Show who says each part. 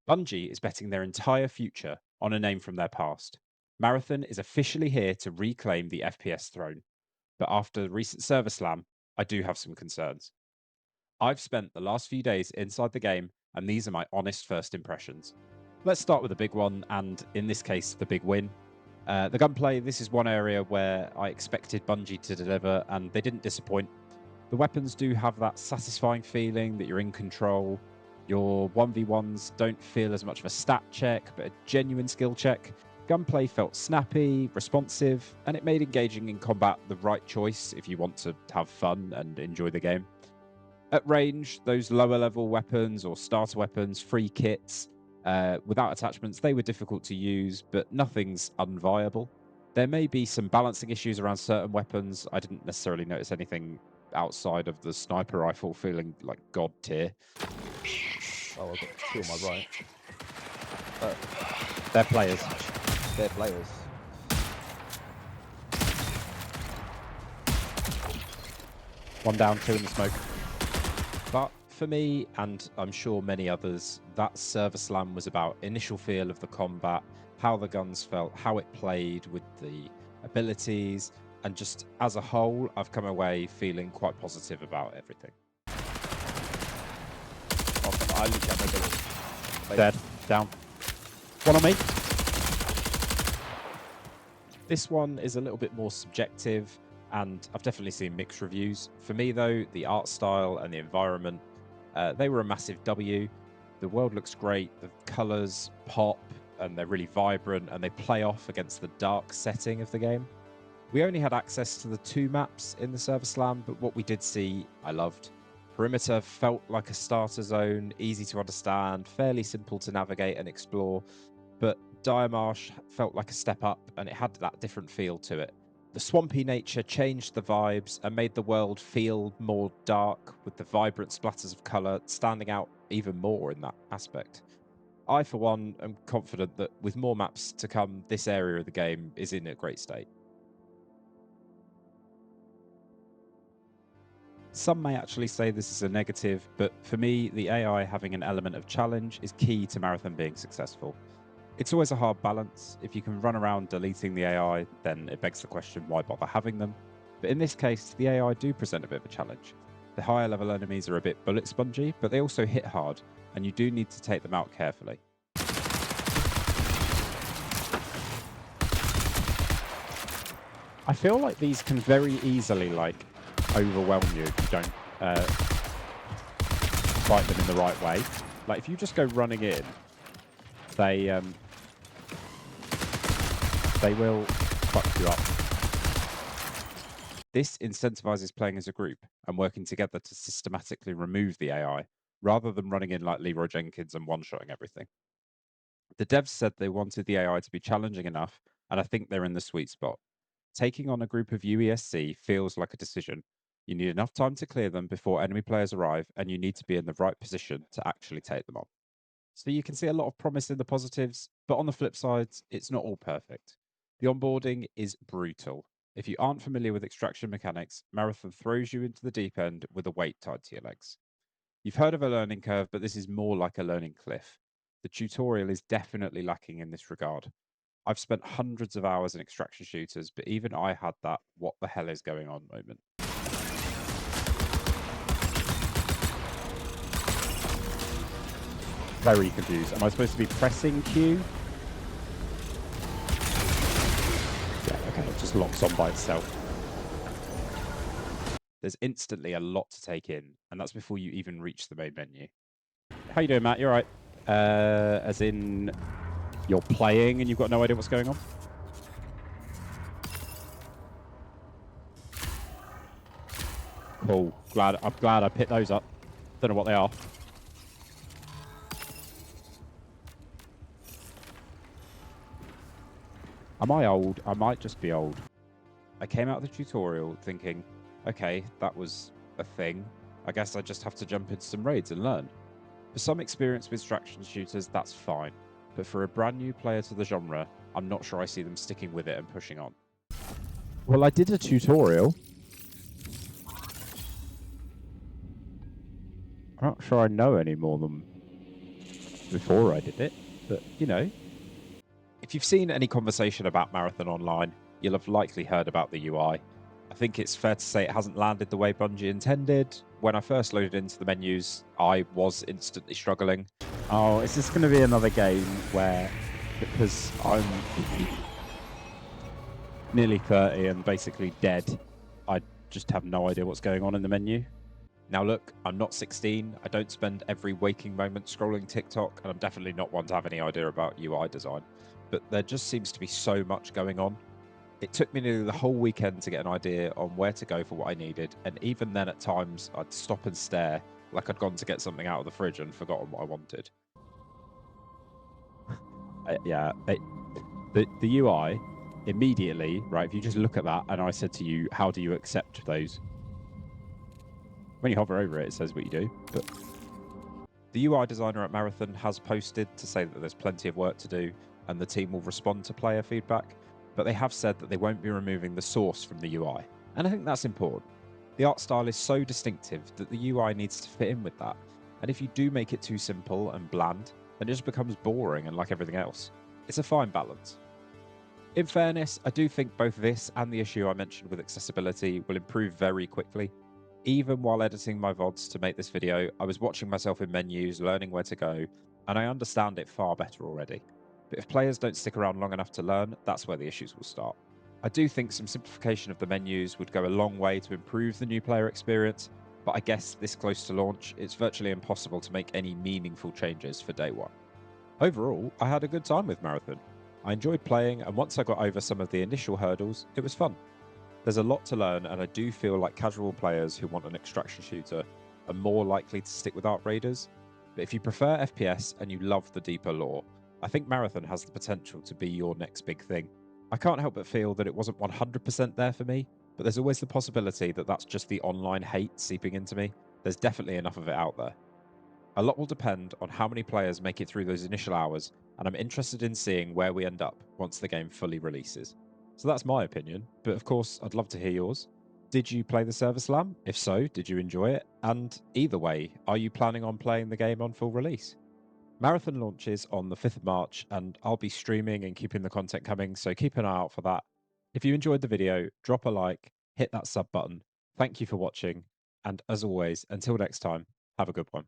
Speaker 1: Bungie is betting their entire future on a name from their past. Marathon is officially here to reclaim the FPS throne, but after the recent server slam, I do have some concerns. I've spent the last few days inside the game, and these are my honest first impressions. Let's start with the big one, and in this case, the big win. The gunplay, this is one area where I expected Bungie to deliver, and they didn't disappoint. The weapons do have that satisfying feeling that you're in control. Your 1v1s don't feel as much of a stat check, but a genuine skill check. Gunplay felt snappy, responsive, and it made engaging in combat the right choice if you want to have fun and enjoy the game. At range, those lower level weapons or starter weapons, free kits, without attachments, they were difficult to use, but nothing's unviable. There may be some balancing issues around certain weapons. I didn't necessarily notice anything outside of the sniper rifle feeling like god tier.
Speaker 2: Oh, I've got two on my right.
Speaker 1: They're players.
Speaker 2: They're players.
Speaker 1: One down, two in the smoke. But for me, and I'm sure many others, that server slam was about initial feel of the combat, how the guns felt, how it played with the abilities, and just as a whole, I've come away feeling quite positive about everything.
Speaker 2: I looked at my ability.
Speaker 1: Dead. Down. One on me. This one is a little bit more subjective, and I've definitely seen mixed reviews. For me, though, the art style and the environment, they were a massive W. The world looks great. The colors pop, and they're really vibrant, and they play off against the dark setting of the game. We only had access to the 2 maps in the server slam, but what we did see, I loved. Perimeter felt like a starter zone, easy to understand, fairly simple to navigate and explore, but Dire Marsh felt like a step up, and it had that different feel to it. The swampy nature changed the vibes and made the world feel more dark, with the vibrant splatters of colour standing out even more in that aspect. I, for one, am confident that with more maps to come, this area of the game is in a great state. Some may actually say this is a negative, but for me, the AI having an element of challenge is key to Marathon being successful. It's always a hard balance. If you can run around deleting the AI, then it begs the question, why bother having them? But in this case, the AI do present a bit of a challenge. The higher level enemies are a bit bullet spongy, but they also hit hard, and you do need to take them out carefully. I feel like these can very easily, overwhelm you if you don't fight them in the right way. Like, if you just go running in, they will fuck you up. This incentivizes playing as a group and working together to systematically remove the AI, rather than running in like Leroy Jenkins and one-shotting everything. The devs said they wanted the AI to be challenging enough, and I think they're in the sweet spot. Taking on a group of UESC feels like a decision. You need enough time to clear them before enemy players arrive, and you need to be in the right position to actually take them on. So you can see a lot of promise in the positives, but on the flip side, it's not all perfect. The onboarding is brutal. If you aren't familiar with extraction mechanics, Marathon throws you into the deep end with a weight tied to your legs. You've heard of a learning curve, but this is more like a learning cliff. The tutorial is definitely lacking in this regard. I've spent hundreds of hours in extraction shooters, but even I had that what the hell is going on moment. Very confused. Am I supposed to be pressing Q? Yeah, okay, it just locks on by itself. There's instantly a lot to take in, and that's before you even reach the main menu. How you doing, Matt? You all right? As in, you're playing and you've got no idea what's going on? Cool. I'm glad I picked those up. Don't know what they are. Am I old? I might just be old. I came out of the tutorial thinking, okay, that was a thing. I guess I just have to jump into some raids and learn. For some experience with extraction shooters, that's fine. But for a brand new player to the genre, I'm not sure I see them sticking with it and pushing on. Well, I did a tutorial. I'm not sure I know any more than before I did it, but you know. If you've seen any conversation about Marathon online, you'll have likely heard about the UI. I think it's fair to say it hasn't landed the way Bungie intended. When I first loaded into the menus, I was instantly struggling. Oh, is this going to be another game where, because I'm nearly 30 and basically dead, I just have no idea what's going on in the menu? Now look, I'm not 16, I don't spend every waking moment scrolling TikTok, and I'm definitely not one to have any idea about UI design. But there just seems to be so much going on. It took me nearly the whole weekend to get an idea on where to go for what I needed, and even then at times I'd stop and stare like I'd gone to get something out of the fridge and forgotten what I wanted. The UI, immediately, right, if you just look at that and I said to you, how do you accept those? When you hover over it, it says what you do, but the UI designer at Marathon has posted to say that there's plenty of work to do and the team will respond to player feedback, but they have said that they won't be removing the source from the UI. And I think that's important. The art style is so distinctive that the UI needs to fit in with that. And if you do make it too simple and bland, then it just becomes boring and like everything else. It's a fine balance. In fairness, I do think both this and the issue I mentioned with accessibility will improve very quickly. Even while editing my VODs to make this video, I was watching myself in menus, learning where to go, and I understand it far better already. But if players don't stick around long enough to learn, that's where the issues will start. I do think some simplification of the menus would go a long way to improve the new player experience, but I guess this close to launch, it's virtually impossible to make any meaningful changes for day one. Overall, I had a good time with Marathon. I enjoyed playing, and once I got over some of the initial hurdles, it was fun. There's a lot to learn, and I do feel like casual players who want an extraction shooter are more likely to stick with Art Raiders. But if you prefer FPS and you love the deeper lore, I think Marathon has the potential to be your next big thing. I can't help but feel that it wasn't 100% there for me, but there's always the possibility that that's just the online hate seeping into me. There's definitely enough of it out there. A lot will depend on how many players make it through those initial hours, and I'm interested in seeing where we end up once the game fully releases. So that's my opinion, but of course, I'd love to hear yours. Did you play the Server Slam? If so, did you enjoy it? And either way, are you planning on playing the game on full release? Marathon launches on the 5th of March, and I'll be streaming and keeping the content coming, so keep an eye out for that. If you enjoyed the video, drop a like, hit that sub button. Thank you for watching, and as always, until next time, have a good one.